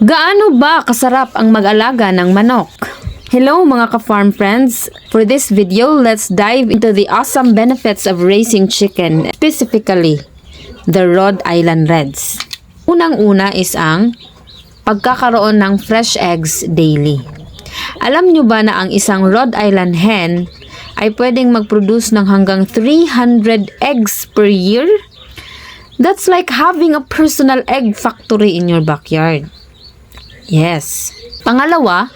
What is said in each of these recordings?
Gaano ba kasarap ang mag-alaga ng manok? Hello mga ka-farm friends! For this video, let's dive into the awesome benefits of raising chicken, specifically the Rhode Island Reds. Unang-una is ang pagkakaroon ng fresh eggs daily. Alam nyo ba na ang isang Rhode Island hen ay pwedeng mag-produce ng hanggang 300 eggs per year? That's like having a personal egg factory in your backyard. Yes. Pangalawa,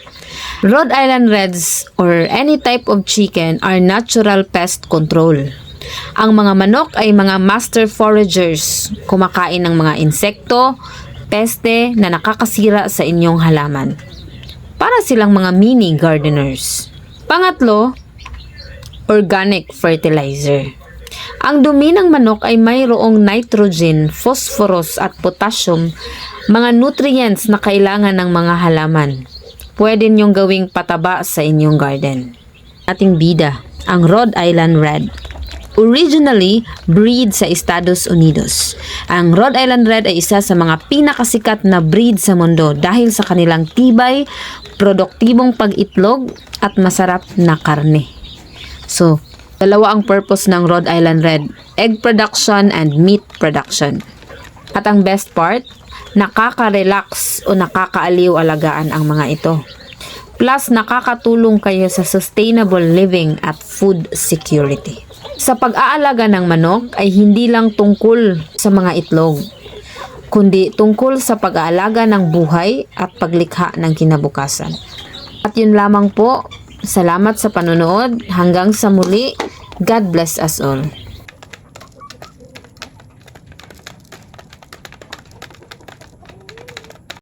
Rhode Island Reds or any type of chicken are natural pest control. Ang mga manok ay mga master foragers, kumakain ng mga insekto, peste na nakakasira sa inyong halaman. Para silang mga mini gardeners. Pangatlo, organic fertilizer. Ang dumi ng manok ay mayroong nitrogen, phosphorus at potassium, mga nutrients na kailangan ng mga halaman. Pwede niyong gawing pataba sa inyong garden. Ating bida, ang Rhode Island Red. Originally, breed sa Estados Unidos. Ang Rhode Island Red ay isa sa mga pinakasikat na breed sa mundo dahil sa kanilang tibay, produktibong pag-itlog at masarap na karne. So, dalawa ang purpose ng Rhode Island Red, egg production and meat production. At ang best part, nakaka-relax o nakakaaliw alagaan ang mga ito. Plus, nakakatulong kayo sa sustainable living at food security. Sa pag-aalaga ng manok ay hindi lang tungkol sa mga itlog, kundi tungkol sa pag-aalaga ng buhay at paglikha ng kinabukasan. At yun lamang po. Salamat sa panonood. Hanggang sa muli. God bless us all.